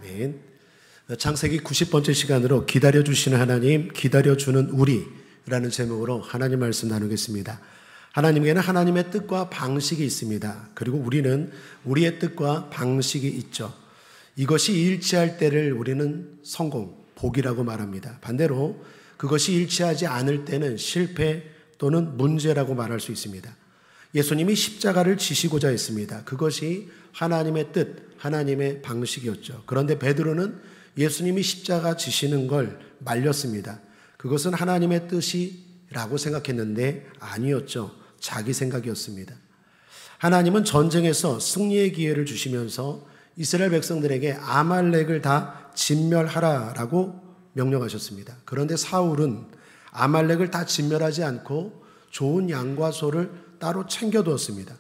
아멘. 창세기 90번째 시간으로 기다려주시는 하나님, 기다려주는 우리라는 제목으로 하나님 말씀 나누겠습니다. 하나님께는 하나님의 뜻과 방식이 있습니다. 그리고 우리는 우리의 뜻과 방식이 있죠. 이것이 일치할 때를 우리는 성공, 복이라고 말합니다. 반대로 그것이 일치하지 않을 때는 실패 또는 문제라고 말할 수 있습니다. 예수님이 십자가를 지시고자 했습니다. 그것이 하나님의 뜻, 하나님의 방식이었죠. 그런데 베드로는 예수님이 십자가 지시는 걸 말렸습니다. 그것은 하나님의 뜻이라고 생각했는데 아니었죠. 자기 생각이었습니다. 하나님은 전쟁에서 승리의 기회를 주시면서 이스라엘 백성들에게 아말렉을 다 진멸하라라고 명령하셨습니다. 그런데 사울은 아말렉을 다 진멸하지 않고 좋은 양과 소를 따로 챙겨두었습니다.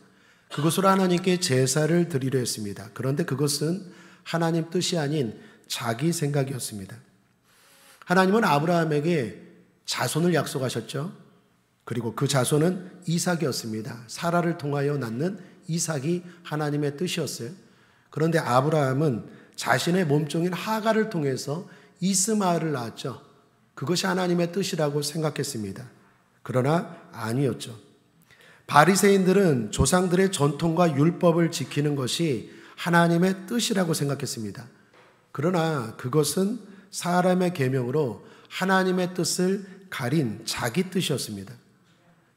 그것으로 하나님께 제사를 드리려 했습니다. 그런데 그것은 하나님 뜻이 아닌 자기 생각이었습니다. 하나님은 아브라함에게 자손을 약속하셨죠. 그리고 그 자손은 이삭이었습니다. 사라를 통하여 낳는 이삭이 하나님의 뜻이었어요. 그런데 아브라함은 자신의 몸종인 하갈을 통해서 이스마엘을 낳았죠. 그것이 하나님의 뜻이라고 생각했습니다. 그러나 아니었죠. 바리새인들은 조상들의 전통과 율법을 지키는 것이 하나님의 뜻이라고 생각했습니다. 그러나 그것은 사람의 계명으로 하나님의 뜻을 가린 자기 뜻이었습니다.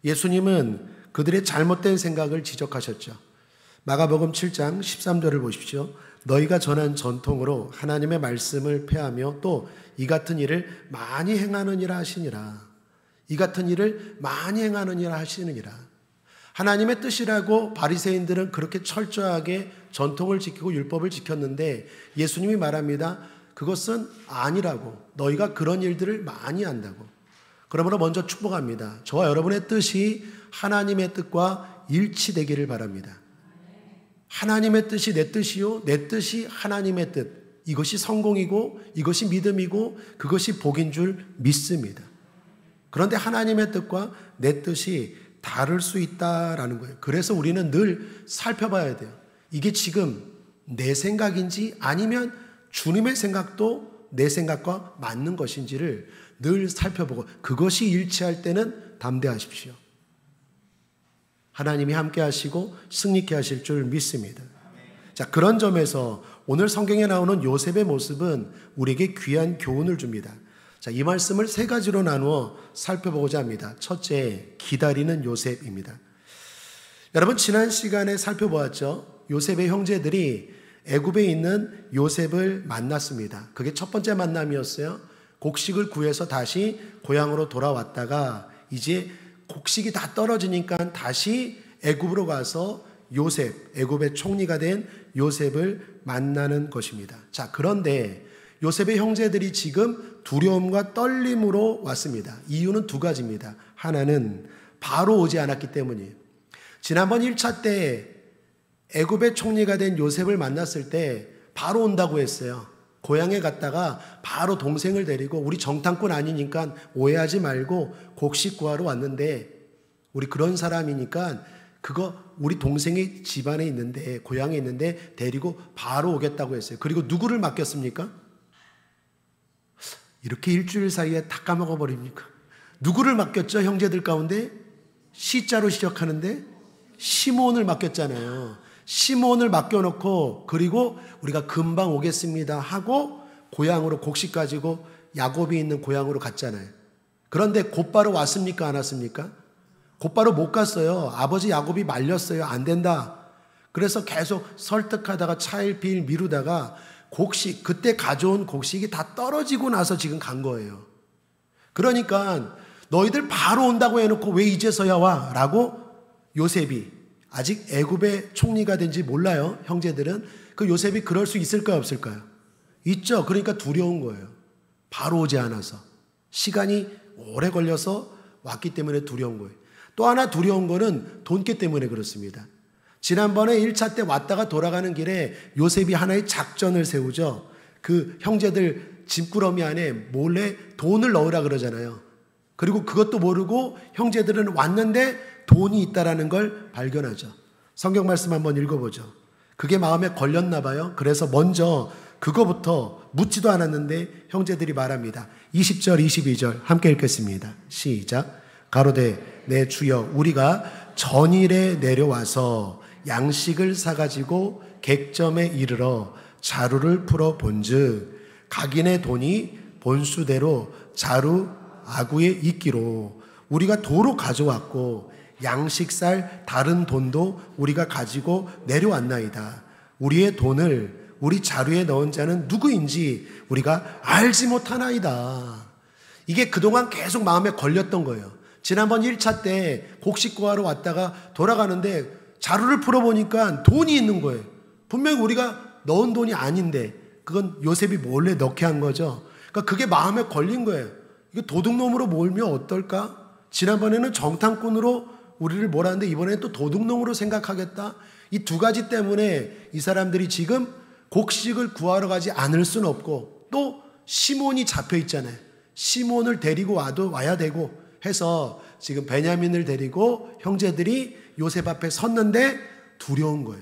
예수님은 그들의 잘못된 생각을 지적하셨죠. 마가복음 7장 13절을 보십시오. 너희가 전한 전통으로 하나님의 말씀을 폐하며 또 이 같은 일을 많이 행하느니라 하시니라. 이 같은 일을 많이 행하느니라 하시느니라. 하나님의 뜻이라고 바리새인들은 그렇게 철저하게 전통을 지키고 율법을 지켰는데 예수님이 말합니다. 그것은 아니라고. 너희가 그런 일들을 많이 한다고. 그러므로 먼저 축복합니다. 저와 여러분의 뜻이 하나님의 뜻과 일치되기를 바랍니다. 하나님의 뜻이 내 뜻이요, 내 뜻이 하나님의 뜻. 이것이 성공이고 이것이 믿음이고 그것이 복인 줄 믿습니다. 그런데 하나님의 뜻과 내 뜻이 다를 수 있다라는 거예요. 그래서 우리는 늘 살펴봐야 돼요. 이게 지금 내 생각인지 아니면 주님의 생각도 내 생각과 맞는 것인지를 늘 살펴보고 그것이 일치할 때는 담대하십시오. 하나님이 함께 하시고 승리케 하실 줄 믿습니다. 자, 그런 점에서 오늘 성경에 나오는 요셉의 모습은 우리에게 귀한 교훈을 줍니다. 자, 이 말씀을 세 가지로 나누어 살펴보고자 합니다. 첫째, 기다리는 요셉입니다. 여러분, 지난 시간에 살펴보았죠. 요셉의 형제들이 애굽에 있는 요셉을 만났습니다. 그게 첫 번째 만남이었어요. 곡식을 구해서 다시 고향으로 돌아왔다가 이제 곡식이 다 떨어지니까 다시 애굽으로 가서 요셉, 애굽의 총리가 된 요셉을 만나는 것입니다. 자, 그런데 요셉의 형제들이 지금 두려움과 떨림으로 왔습니다. 이유는 두 가지입니다. 하나는 바로 오지 않았기 때문이에요. 지난번 1차 때 애굽의 총리가 된 요셉을 만났을 때 바로 온다고 했어요. 고향에 갔다가 바로 동생을 데리고 우리 정탐꾼 아니니까 오해하지 말고 곡식 구하러 왔는데 우리 그런 사람이니까 그거 우리 동생이 집안에 있는데 고향에 있는데 데리고 바로 오겠다고 했어요. 그리고 누구를 맡겼습니까? 이렇게 일주일 사이에 다 까먹어 버립니까? 누구를 맡겼죠? 형제들 가운데 시자로 시작하는데 시므온을 맡겼잖아요. 시므온을 맡겨놓고 그리고 우리가 금방 오겠습니다 하고 고향으로 곡식 가지고 야곱이 있는 고향으로 갔잖아요. 그런데 곧바로 왔습니까? 안 왔습니까? 곧바로 못 갔어요. 아버지 야곱이 말렸어요. 안 된다. 그래서 계속 설득하다가 차일피일 미루다가 곡식, 그때 가져온 곡식이 다 떨어지고 나서 지금 간 거예요. 그러니까 너희들 바로 온다고 해놓고 왜 이제서야 와? 라고 요셉이, 아직 애굽의 총리가 된지 몰라요. 형제들은. 그 요셉이 그럴 수 있을까요? 없을까요? 있죠. 그러니까 두려운 거예요. 바로 오지 않아서. 시간이 오래 걸려서 왔기 때문에 두려운 거예요. 또 하나 두려운 거는 돈기 때문에 그렇습니다. 지난번에 1차 때 왔다가 돌아가는 길에 요셉이 하나의 작전을 세우죠. 그 형제들 짐꾸러미 안에 몰래 돈을 넣으라 그러잖아요. 그리고 그것도 모르고 형제들은 왔는데 돈이 있다라는 걸 발견하죠. 성경 말씀 한번 읽어보죠. 그게 마음에 걸렸나 봐요. 그래서 먼저 그거부터 묻지도 않았는데 형제들이 말합니다. 20절 22절 함께 읽겠습니다. 시작. 가로되 내 주여 우리가 전일에 내려와서 양식을 사가지고 객점에 이르러 자루를 풀어 본즉 각인의 돈이 본수대로 자루 아구에 있기로 우리가 도로 가져왔고 양식살 다른 돈도 우리가 가지고 내려왔나이다. 우리의 돈을 우리 자루에 넣은 자는 누구인지 우리가 알지 못하나이다. 이게 그동안 계속 마음에 걸렸던 거예요. 지난번 1차 때 곡식 구하러 왔다가 돌아가는데 자루를 풀어보니까 돈이 있는 거예요. 분명히 우리가 넣은 돈이 아닌데 그건 요셉이 몰래 넣게 한 거죠. 그러니까 그게 마음에 걸린 거예요. 이거 도둑놈으로 몰면 어떨까? 지난번에는 정탐꾼으로 우리를 몰았는데 이번에는 또 도둑놈으로 생각하겠다. 이 두 가지 때문에 이 사람들이 지금 곡식을 구하러 가지 않을 수는 없고 또 시몬이 잡혀 있잖아요. 시몬을 데리고 와야 되고 해서 지금 베냐민을 데리고 형제들이 요셉 앞에 섰는데 두려운 거예요.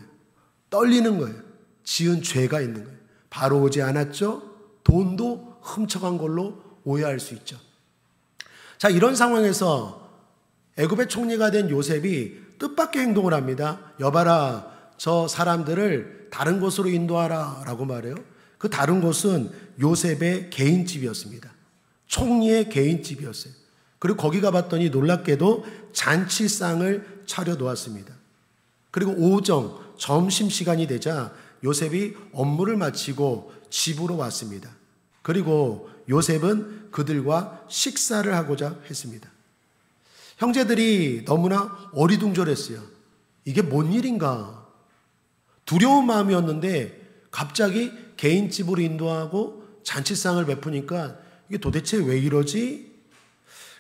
떨리는 거예요. 지은 죄가 있는 거예요. 바로 오지 않았죠? 돈도 훔쳐간 걸로 오해할 수 있죠. 자, 이런 상황에서 애굽의 총리가 된 요셉이 뜻밖의 행동을 합니다. 여봐라, 저 사람들을 다른 곳으로 인도하라 라고 말해요. 그 다른 곳은 요셉의 개인집이었습니다. 총리의 개인집이었어요. 그리고 거기 가봤더니 놀랍게도 잔치상을 차려놓았습니다. 그리고 오정, 점심시간이 되자 요셉이 업무를 마치고 집으로 왔습니다. 그리고 요셉은 그들과 식사를 하고자 했습니다. 형제들이 너무나 어리둥절했어요. 이게 뭔 일인가? 두려운 마음이었는데 갑자기 개인집으로 인도하고 잔치상을 베푸니까 이게 도대체 왜 이러지?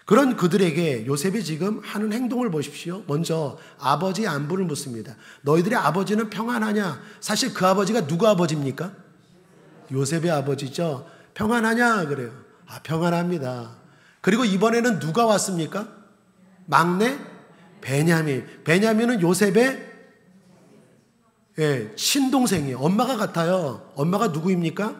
그런 그들에게 요셉이 지금 하는 행동을 보십시오. 먼저 아버지 안부를 묻습니다. 너희들의 아버지는 평안하냐? 사실 그 아버지가 누구 아버지입니까? 요셉의 아버지죠. 평안하냐? 그래요. 아, 평안합니다. 그리고 이번에는 누가 왔습니까? 막내 베냐민. 베냐민은 요셉의 친동생이에요. 엄마가 같아요. 엄마가 누구입니까?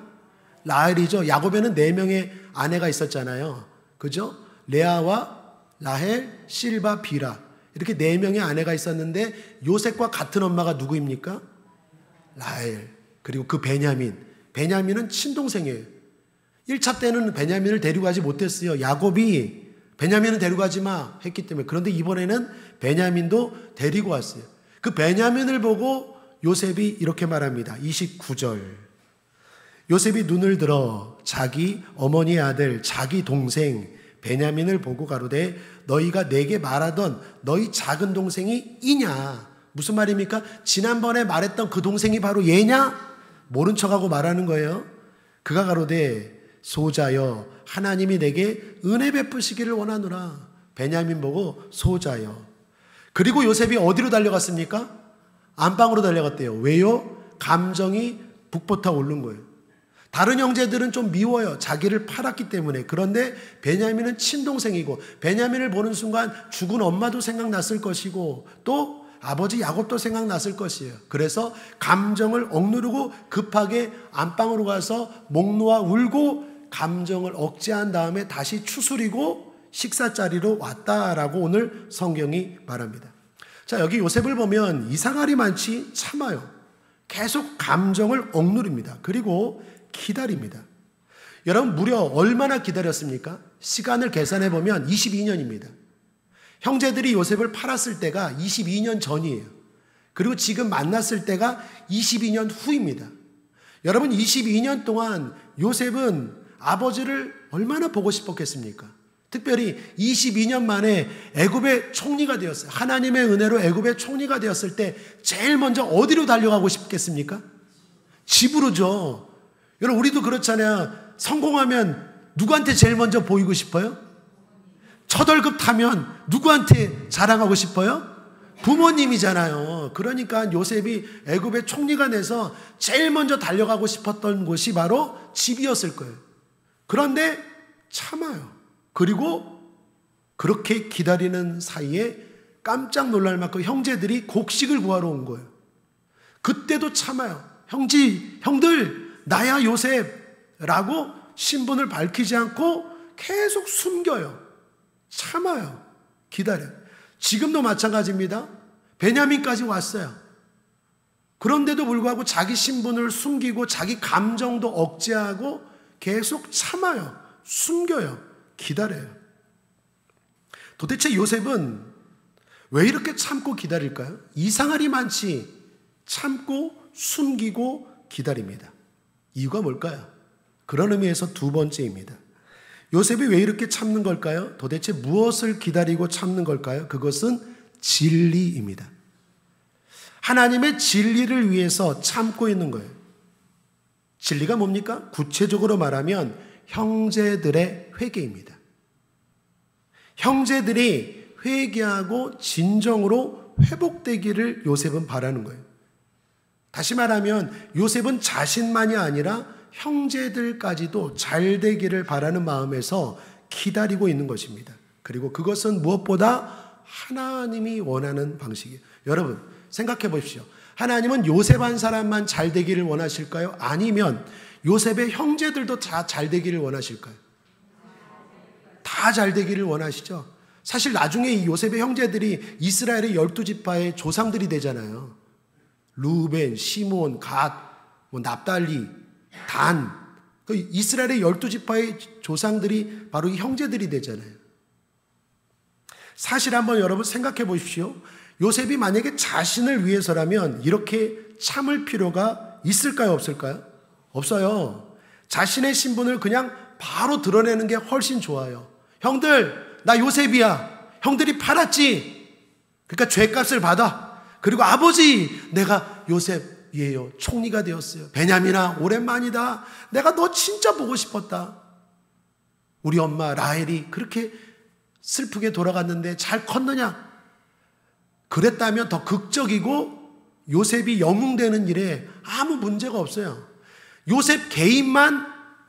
라헬이죠. 야곱에는 4명의 아내가 있었잖아요. 그죠? 레아와 라헬, 실바, 비라 이렇게 4명의 아내가 있었는데 요셉과 같은 엄마가 누구입니까? 라헬. 그리고 그 베냐민은 친동생이에요. 1차 때는 베냐민을 데려가지 못했어요. 야곱이 베냐민은 데려가지 마 했기 때문에. 그런데 이번에는 베냐민도 데리고 왔어요. 그 베냐민을 보고 요셉이 이렇게 말합니다. 29절. 요셉이 눈을 들어 자기 어머니의 아들 자기 동생 베냐민을 보고 가로되 너희가 내게 말하던 너희 작은 동생이 이냐? 무슨 말입니까? 지난번에 말했던 그 동생이 바로 얘냐? 모른 척하고 말하는 거예요. 그가 가로되 소자여 하나님이 내게 은혜 베푸시기를 원하노라. 베냐민 보고 소자여. 그리고 요셉이 어디로 달려갔습니까? 안방으로 달려갔대요. 왜요? 감정이 북돋아 오른 거예요. 다른 형제들은 좀 미워요. 자기를 팔았기 때문에. 그런데 베냐민은 친동생이고 베냐민을 보는 순간 죽은 엄마도 생각났을 것이고 또 아버지 야곱도 생각났을 것이에요. 그래서 감정을 억누르고 급하게 안방으로 가서 목 놓아 울고 감정을 억제한 다음에 다시 추스리고 식사 자리로 왔다라고 오늘 성경이 말합니다. 자, 여기 요셉을 보면 이상할이 많지 참아요. 계속 감정을 억누릅니다. 그리고 기다립니다. 여러분 무려 얼마나 기다렸습니까? 시간을 계산해 보면 22년입니다. 형제들이 요셉을 팔았을 때가 22년 전이에요. 그리고 지금 만났을 때가 22년 후입니다. 여러분 22년 동안 요셉은 아버지를 얼마나 보고 싶었겠습니까? 특별히 22년 만에 애굽의 총리가 되었어요. 하나님의 은혜로 애굽의 총리가 되었을 때 제일 먼저 어디로 달려가고 싶겠습니까? 집으로죠. 여러분 우리도 그렇잖아요. 성공하면 누구한테 제일 먼저 보이고 싶어요? 첫 월급 타면 누구한테 자랑하고 싶어요? 부모님이잖아요. 그러니까 요셉이 애굽의 총리가 돼서 제일 먼저 달려가고 싶었던 곳이 바로 집이었을 거예요. 그런데 참아요. 그리고 그렇게 기다리는 사이에 깜짝 놀랄 만큼 형제들이 곡식을 구하러 온 거예요. 그때도 참아요. 형들 나야 요셉라고 신분을 밝히지 않고 계속 숨겨요. 참아요. 기다려요. 지금도 마찬가지입니다. 베냐민까지 왔어요. 그런데도 불구하고 자기 신분을 숨기고 자기 감정도 억제하고 계속 참아요. 숨겨요. 기다려요. 도대체 요셉은 왜 이렇게 참고 기다릴까요? 이상할이 많지. 참고 숨기고 기다립니다. 이유가 뭘까요? 그런 의미에서 두 번째입니다. 요셉이 왜 이렇게 참는 걸까요? 도대체 무엇을 기다리고 참는 걸까요? 그것은 진리입니다. 하나님의 진리를 위해서 참고 있는 거예요. 진리가 뭡니까? 구체적으로 말하면 형제들의 회개입니다. 형제들이 회개하고 진정으로 회복되기를 요셉은 바라는 거예요. 다시 말하면 요셉은 자신만이 아니라 형제들까지도 잘 되기를 바라는 마음에서 기다리고 있는 것입니다. 그리고 그것은 무엇보다 하나님이 원하는 방식이에요. 여러분 생각해 보십시오. 하나님은 요셉 한 사람만 잘 되기를 원하실까요? 아니면 요셉의 형제들도 다 잘 되기를 원하실까요? 다 잘 되기를 원하시죠. 사실 나중에 이 요셉의 형제들이 이스라엘의 12지파의 조상들이 되잖아요. 루벤, 시몬, 갓, 납달리, 단, 이스라엘의 12지파의 조상들이 바로 이 형제들이 되잖아요. 사실 한번 여러분 생각해 보십시오. 요셉이 만약에 자신을 위해서라면 이렇게 참을 필요가 있을까요? 없을까요? 없어요. 자신의 신분을 그냥 바로 드러내는 게 훨씬 좋아요. 형들, 나 요셉이야. 형들이 팔았지. 그러니까 죄값을 받아. 그리고 아버지, 내가 요셉이에요. 총리가 되었어요. 베냐민아, 오랜만이다. 내가 너 진짜 보고 싶었다. 우리 엄마 라헬이 그렇게 슬프게 돌아갔는데 잘 컸느냐? 그랬다면 더 극적이고 요셉이 영웅되는 일에 아무 문제가 없어요. 요셉 개인만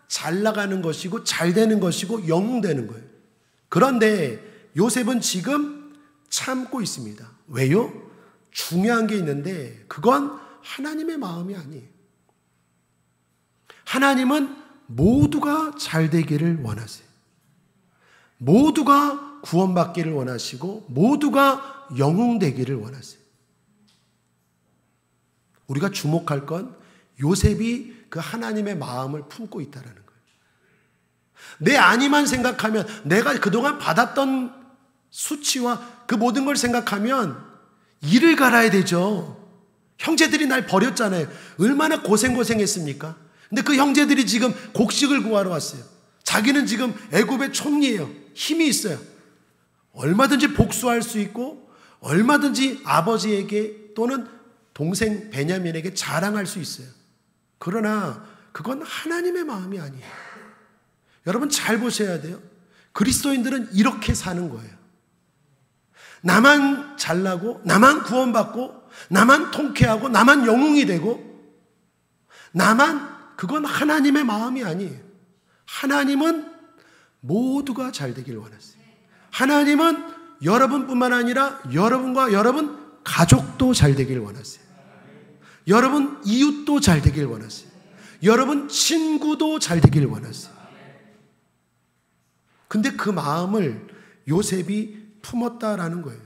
잘 나가는 것이고 잘 되는 것이고 영웅되는 거예요. 그런데 요셉은 지금 참고 있습니다. 왜요? 중요한 게 있는데 그건 하나님의 마음이 아니에요. 하나님은 모두가 잘 되기를 원하세요. 모두가 구원받기를 원하시고 모두가 영웅되기를 원하세요. 우리가 주목할 건 요셉이 그 하나님의 마음을 품고 있다는 거예요. 내 안위만 생각하면, 내가 그동안 받았던 수치와 그 모든 걸 생각하면 이를 갈아야 되죠. 형제들이 날 버렸잖아요. 얼마나 고생했습니까? 근데 그 형제들이 지금 곡식을 구하러 왔어요. 자기는 지금 애굽의 총리예요. 힘이 있어요. 얼마든지 복수할 수 있고 얼마든지 아버지에게 또는 동생 베냐민에게 자랑할 수 있어요. 그러나 그건 하나님의 마음이 아니에요. 여러분 잘 보셔야 돼요. 그리스도인들은 이렇게 사는 거예요. 나만 잘나고 나만 구원받고 나만 통쾌하고 나만 영웅이 되고 그건 하나님의 마음이 아니에요. 하나님은 모두가 잘 되길 원하세요. 하나님은 여러분뿐만 아니라 여러분과 여러분 가족도 잘 되길 원하세요. 여러분 이웃도 잘 되길 원하세요. 여러분 친구도 잘 되길 원하세요. 근데 그 마음을 요셉이 품었다라는 거예요.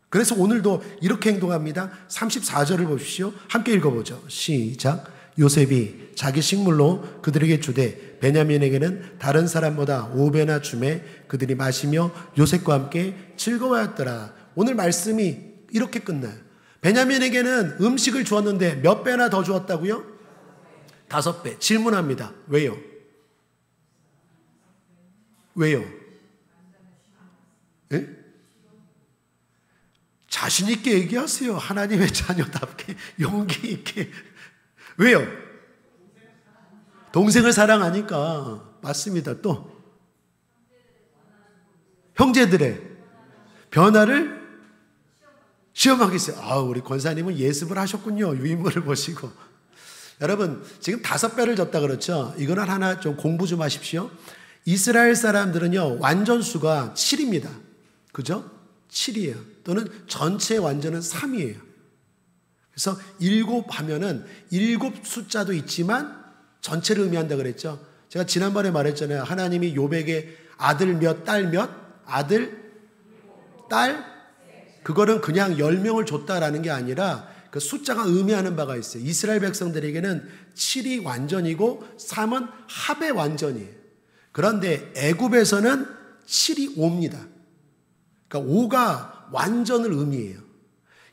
그래서 오늘도 이렇게 행동합니다. 34절을 보십시오. 함께 읽어보죠. 시작. 요셉이 자기 식물로 그들에게 주되 베냐민에게는 다른 사람보다 5배나 주매 그들이 마시며 요셉과 함께 즐거워하였더라. 오늘 말씀이 이렇게 끝나요. 베냐민에게는 음식을 주었는데 몇 배나 더 주었다고요? 5배. 질문합니다. 왜요? 왜요? 예? 자신 있게 얘기하세요. 하나님의 자녀답게 용기 있게. 왜요? 동생을 사랑하니까. 맞습니다. 또 형제들의 변화를 시험하기 있어요. 우리 권사님은 예습을 하셨군요. 유인물을 보시고. 여러분 지금 5배를 줬다 그렇죠? 이거는 하나 좀 공부 좀 하십시오. 이스라엘 사람들은요 완전수가 7입니다. 그죠? 7이에요. 또는 전체 완전은 3이에요. 그래서 7 하면은 7 숫자도 있지만 전체를 의미한다 그랬죠. 제가 지난번에 말했잖아요. 하나님이 욥에게 아들 몇, 딸 몇? 아들, 딸? 그거는 그냥 10명을 줬다라는 게 아니라 그 숫자가 의미하는 바가 있어요. 이스라엘 백성들에게는 7이 완전이고 3은 합의 완전이에요. 그런데 애굽에서는 7이 5입니다. 그러니까 5가 완전을 의미해요.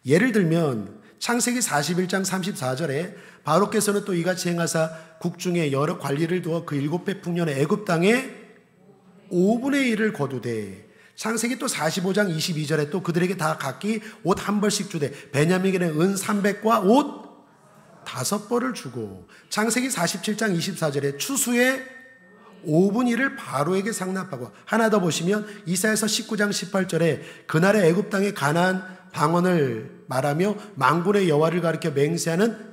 예를 들면 창세기 41장 34절에 바로께서는 또 이같이 행하사 국중에 여러 관리를 두어 그 7배 풍년의 애굽 땅에 5분의 1을 거두되, 창세기 또 45장 22절에 또 그들에게 다 각기 옷 한 벌씩 주되 베냐민에게는 은 300과 옷 5벌을 주고, 창세기 47장 24절에 추수의 5분의 1을 바로에게 상납하고, 하나 더 보시면 이사야서 19장 18절에 그날의 애굽 땅의 가나안 방언을 말하며 만군의 여호와를 가리켜 맹세하는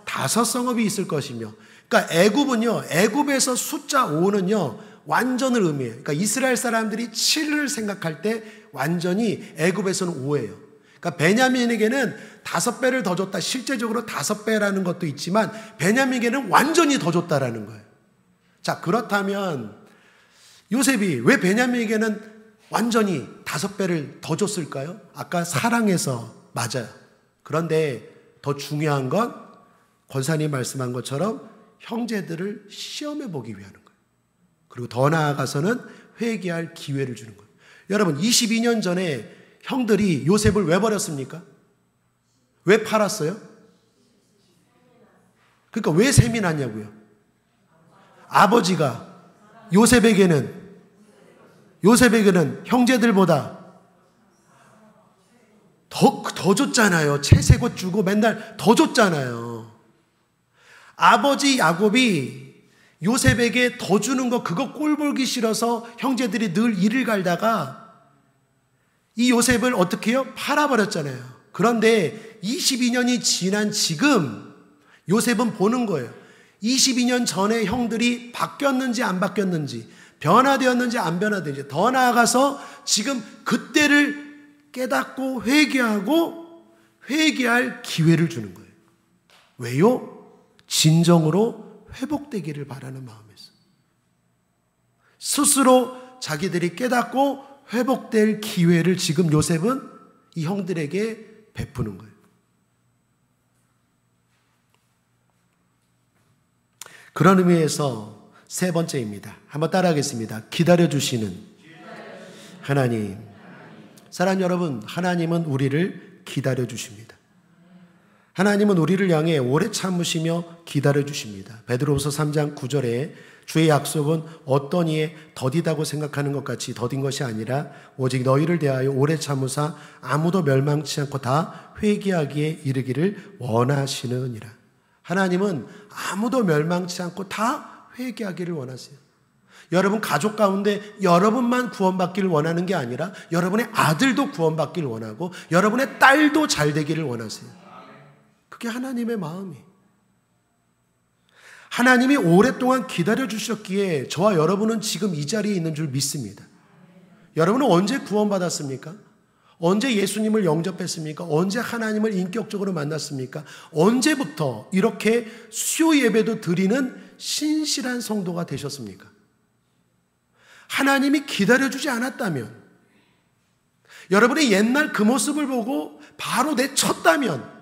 5 성읍이 있을 것이며, 그러니까 애굽은요, 애굽에서 숫자 5는요 완전을 의미해요. 그러니까 이스라엘 사람들이 7을 생각할 때 완전히 애굽에서는 5예요. 그러니까 베냐민에게는 5배를 더 줬다. 실제적으로 5배라는 것도 있지만 베냐민에게는 완전히 더 줬다라는 거예요. 자, 그렇다면 요셉이 왜 베냐민에게는 완전히 5배를 더 줬을까요? 아까 사랑해서 맞아요. 그런데 더 중요한 건 권사님 말씀한 것처럼 형제들을 시험해 보기 위한 거예요. 그리고 더 나아가서는 회개할 기회를 주는 거예요. 여러분, 22년 전에 형들이 요셉을 왜 버렸습니까? 왜 팔았어요? 그러니까 왜 셈이 났냐고요. 아버지가 요셉에게는 형제들보다 더 줬잖아요. 채색옷 주고 맨날 더 줬잖아요. 아버지 야곱이 요셉에게 더 주는 거, 그거 꼴 보기 싫어서 형제들이 늘 이를 갈다가 이 요셉을 어떻게 해요? 팔아버렸잖아요. 그런데 22년이 지난 지금 요셉은 보는 거예요. 22년 전에 형들이 바뀌었는지 안 바뀌었는지, 변화되었는지 안 변화되는지, 더 나아가서 지금 그때를 깨닫고 회개할 기회를 주는 거예요. 왜요? 진정으로 회복되기를 바라는 마음에서. 스스로 자기들이 깨닫고 회복될 기회를 지금 요셉은 이 형들에게 베푸는 거예요. 그런 의미에서 세 번째입니다. 한번 따라하겠습니다. 기다려주시는 하나님. 사랑하는 여러분, 하나님은 우리를 기다려주십니다. 하나님은 우리를 향해 오래 참으시며 기다려주십니다. 베드로후서 3장 9절에 주의 약속은 어떤 이에 더디다고 생각하는 것 같이 더딘 것이 아니라 오직 너희를 대하여 오래 참으사 아무도 멸망치 않고 다 회개하기에 이르기를 원하시느니라. 하나님은 아무도 멸망치 않고 다 회개하기를 원하세요. 여러분 가족 가운데 여러분만 구원받기를 원하는 게 아니라 여러분의 아들도 구원받기를 원하고 여러분의 딸도 잘 되기를 원하세요. 그게 하나님의 마음이에요. 하나님이 오랫동안 기다려주셨기에 저와 여러분은 지금 이 자리에 있는 줄 믿습니다. 여러분은 언제 구원받았습니까? 언제 예수님을 영접했습니까? 언제 하나님을 인격적으로 만났습니까? 언제부터 이렇게 수요 예배도 드리는 신실한 성도가 되셨습니까? 하나님이 기다려주지 않았다면, 여러분의 옛날 그 모습을 보고 바로 내쳤다면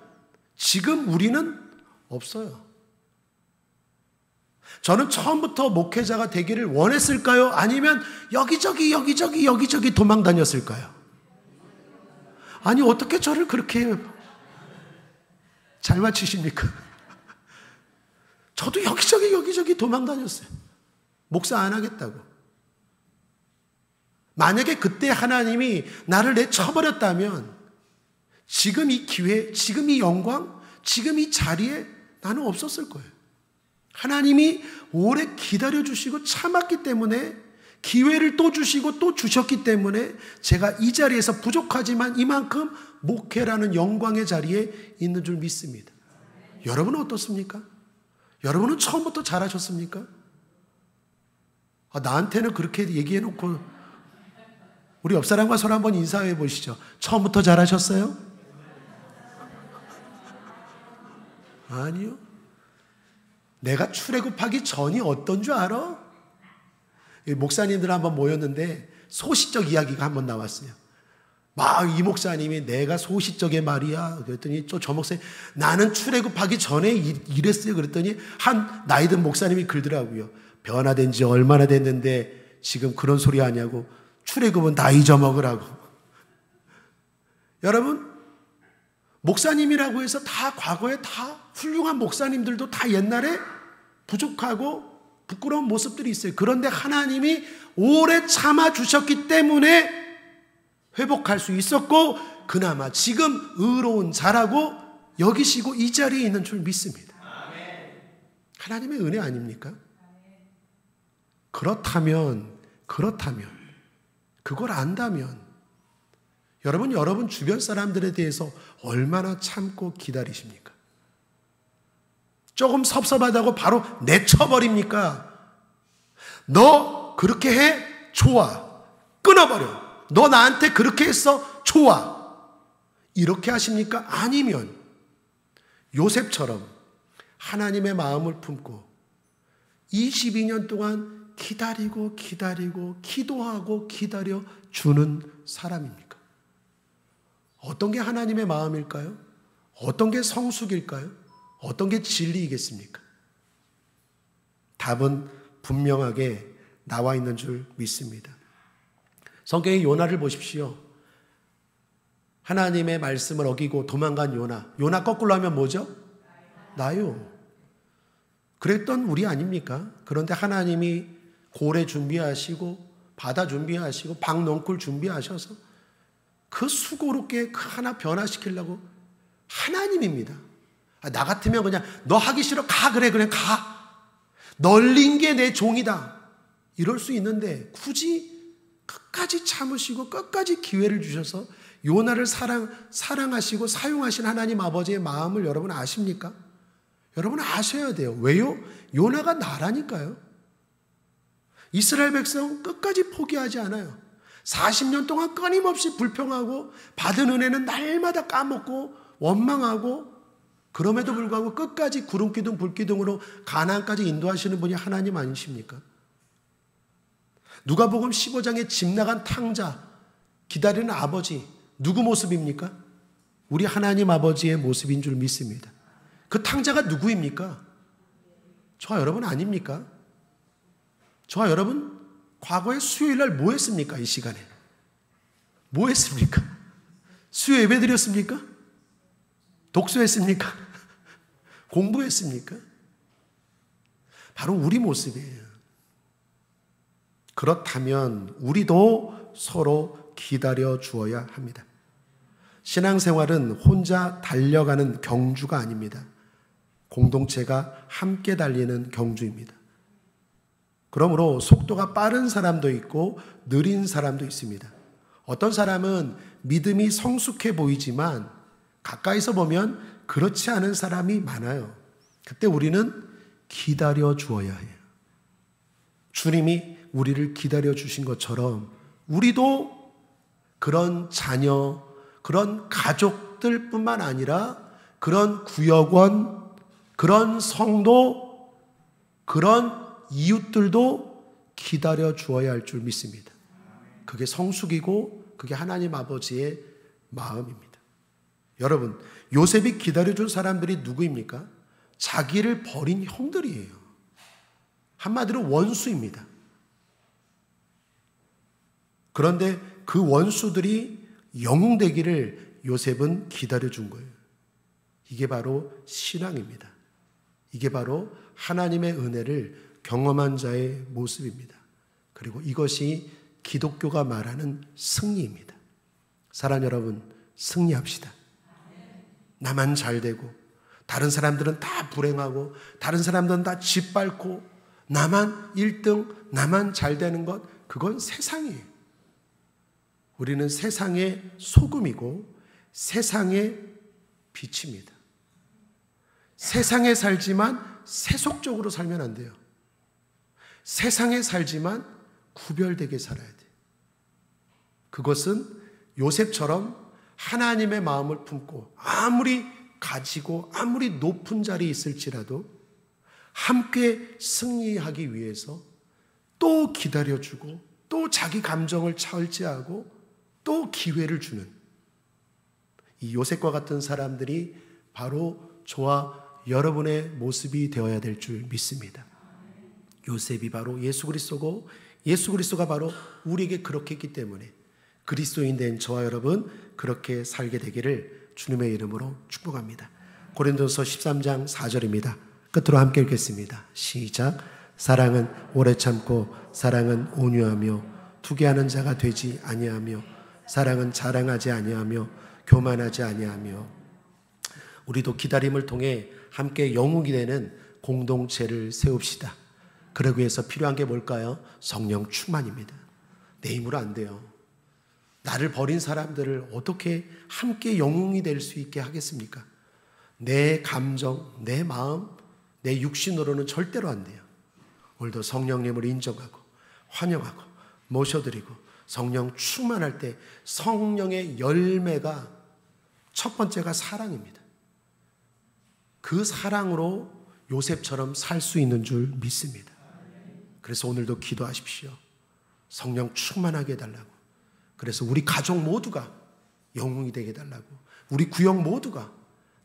지금 우리는 없어요. 저는 처음부터 목회자가 되기를 원했을까요? 아니면 여기저기 도망 다녔을까요? 아니, 어떻게 저를 그렇게 잘 맞추십니까? 저도 여기저기 도망 다녔어요. 목사 안 하겠다고. 만약에 그때 하나님이 나를 내쳐버렸다면 지금 이 기회, 지금 이 영광, 지금 이 자리에 나는 없었을 거예요. 하나님이 오래 기다려주시고 참았기 때문에, 기회를 또 주시고 또 주셨기 때문에 제가 이 자리에서 부족하지만 이만큼 목회라는 영광의 자리에 있는 줄 믿습니다. 여러분은 어떻습니까? 여러분은 처음부터 잘하셨습니까? 나한테는 그렇게 얘기해놓고 우리 옆 사람과 서로 한번 인사해 보시죠. 처음부터 잘하셨어요? 아니요. 내가 출애굽하기 전이 어떤 줄 알아? 목사님들 한번 모였는데 소시적 이야기가 한번 나왔어요. 막 이 목사님이 내가 소시적의 말이야. 그랬더니 저 목사님 나는 출애굽하기 전에 이랬어요. 그랬더니 한 나이 든 목사님이 그러더라고요. 변화된 지 얼마나 됐는데 지금 그런 소리 하냐고. 출애굽은 다 잊어먹으라고. 여러분, 목사님이라고 해서 다 과거에 다 훌륭한 목사님들도 다 옛날에 부족하고 부끄러운 모습들이 있어요. 그런데 하나님이 오래 참아주셨기 때문에 회복할 수 있었고 그나마 지금 의로운 자라고 여기시고 이 자리에 있는 줄 믿습니다. 하나님의 은혜 아닙니까? 그렇다면 그걸 안다면 여러분 주변 사람들에 대해서 얼마나 참고 기다리십니까? 조금 섭섭하다고 바로 내쳐버립니까? 너 그렇게 해? 좋아. 끊어버려. 너 나한테 그렇게 했어? 좋아. 이렇게 하십니까? 아니면 요셉처럼 하나님의 마음을 품고 22년 동안 기다리고 기도하고 기다려 주는 사람입니까? 어떤 게 하나님의 마음일까요? 어떤 게 성숙일까요? 어떤 게 진리이겠습니까? 답은 분명하게 나와 있는 줄 믿습니다. 성경의 요나를 보십시오. 하나님의 말씀을 어기고 도망간 요나 거꾸로 하면 뭐죠? 나요. 그랬던 우리 아닙니까? 그런데 하나님이 고래 준비하시고 바다 준비하시고 박넝쿨 준비하셔서 그 수고롭게 그 하나 변화시키려고 하나님입니다. 나 같으면 그냥 너 하기 싫어? 가. 그래 가. 널린 게 내 종이다. 이럴 수 있는데 굳이 끝까지 참으시고 끝까지 기회를 주셔서 요나를 사랑하시고 사용하신 하나님 아버지의 마음을 여러분 아십니까? 여러분 아셔야 돼요. 왜요? 요나가 나라니까요. 이스라엘 백성 끝까지 포기하지 않아요. 40년 동안 끊임없이 불평하고 받은 은혜는 날마다 까먹고 원망하고 그럼에도 불구하고 끝까지 구름기둥 불기둥으로 가나안까지 인도하시는 분이 하나님 아니십니까? 누가복음 15장에 집 나간 탕자 기다리는 아버지 누구 모습입니까? 우리 하나님 아버지의 모습인 줄 믿습니다. 그 탕자가 누구입니까? 저와 여러분 아닙니까? 저와 여러분 과거에 수요일날 뭐 했습니까? 이 시간에 뭐 했습니까? 수요 예배 드렸습니까? 독서했습니까? 공부했습니까? 바로 우리 모습이에요. 그렇다면 우리도 서로 기다려 주어야 합니다. 신앙생활은 혼자 달려가는 경주가 아닙니다. 공동체가 함께 달리는 경주입니다. 그러므로 속도가 빠른 사람도 있고 느린 사람도 있습니다. 어떤 사람은 믿음이 성숙해 보이지만 가까이서 보면 그렇지 않은 사람이 많아요. 그때 우리는 기다려 주어야 해요. 주님이 우리를 기다려 주신 것처럼 우리도 그런 자녀, 그런 가족들뿐만 아니라 그런 구역원, 그런 성도, 그런 이웃들도 기다려 주어야 할 줄 믿습니다. 그게 성숙이고 그게 하나님 아버지의 마음입니다. 여러분, 요셉이 기다려준 사람들이 누구입니까? 자기를 버린 형들이에요. 한마디로 원수입니다. 그런데 그 원수들이 영웅되기를 요셉은 기다려준 거예요. 이게 바로 신앙입니다. 이게 바로 하나님의 은혜를 경험한 자의 모습입니다. 그리고 이것이 기독교가 말하는 승리입니다. 사랑 여러분, 승리합시다. 나만 잘 되고 다른 사람들은 다 불행하고 다른 사람들은 다 짓밟고 나만 1등, 나만 잘 되는 것, 그건 세상이에요. 우리는 세상의 소금이고 세상의 빛입니다. 세상에 살지만 세속적으로 살면 안 돼요. 세상에 살지만 구별되게 살아야 돼요. 그것은 요셉처럼 하나님의 마음을 품고 아무리 가지고 아무리 높은 자리에 있을지라도 함께 승리하기 위해서 또 기다려주고 또 자기 감정을 절제하고 또 기회를 주는 이 요셉과 같은 사람들이 바로 저와 여러분의 모습이 되어야 될 줄 믿습니다. 요셉이 바로 예수 그리스도고 예수 그리스도가 바로 우리에게 그렇게 했기 때문에 그리스도인 된 저와 여러분 그렇게 살게 되기를 주님의 이름으로 축복합니다. 고린도서 13장 4절입니다. 끝으로 함께 읽겠습니다. 시작. 사랑은 오래 참고 사랑은 온유하며 투기하는 자가 되지 아니하며 사랑은 자랑하지 아니하며 교만하지 아니하며. 우리도 기다림을 통해 함께 영웅이 되는 공동체를 세웁시다. 그러기 위해서 필요한 게 뭘까요? 성령 충만입니다. 내 힘으로 안 돼요. 나를 버린 사람들을 어떻게 함께 영웅이 될 수 있게 하겠습니까? 내 감정, 내 마음, 내 육신으로는 절대로 안 돼요. 오늘도 성령님을 인정하고 환영하고 모셔드리고 성령 충만할 때 성령의 열매가 첫 번째가 사랑입니다. 그 사랑으로 요셉처럼 살 수 있는 줄 믿습니다. 그래서 오늘도 기도하십시오. 성령 충만하게 해달라고. 그래서 우리 가족 모두가 영웅이 되게 해달라고. 우리 구역 모두가,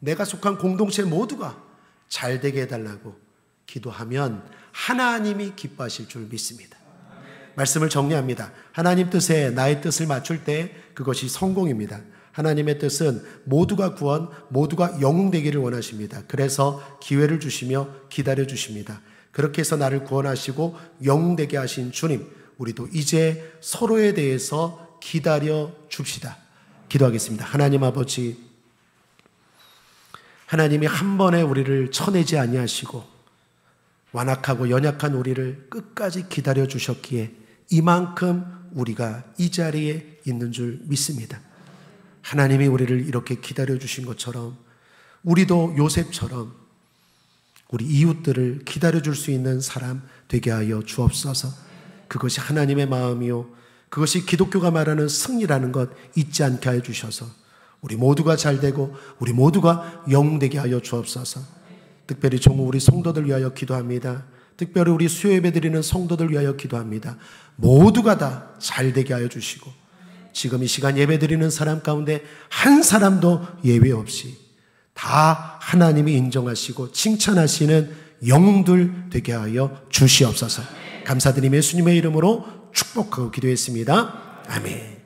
내가 속한 공동체 모두가 잘 되게 해달라고 기도하면 하나님이 기뻐하실 줄 믿습니다. 말씀을 정리합니다. 하나님 뜻에 나의 뜻을 맞출 때 그것이 성공입니다. 하나님의 뜻은 모두가 구원, 모두가 영웅 되기를 원하십니다. 그래서 기회를 주시며 기다려 주십니다. 그렇게 해서 나를 구원하시고 영웅 되게 하신 주님, 우리도 이제 서로에 대해서 기다려 줍시다. 기도하겠습니다. 하나님 아버지, 하나님이 한 번에 우리를 쳐내지 아니하시고 완악하고 연약한 우리를 끝까지 기다려 주셨기에 이만큼 우리가 이 자리에 있는 줄 믿습니다. 하나님이 우리를 이렇게 기다려 주신 것처럼 우리도 요셉처럼 우리 이웃들을 기다려 줄 수 있는 사람 되게 하여 주옵소서. 그것이 하나님의 마음이요, 그것이 기독교가 말하는 승리라는 것 잊지 않게 하여 주셔서 우리 모두가 잘 되고 우리 모두가 영웅 되게 하여 주옵소서. 특별히 종우 우리 성도들 위하여 기도합니다. 특별히 우리 수요예배 드리는 성도들 위하여 기도합니다. 모두가 다 잘 되게 하여 주시고 지금 이 시간 예배 드리는 사람 가운데 한 사람도 예외 없이 다 하나님이 인정하시고 칭찬하시는 영웅들 되게 하여 주시옵소서. 감사드리며 예수님의 이름으로 축복하고 기도했습니다. 아멘.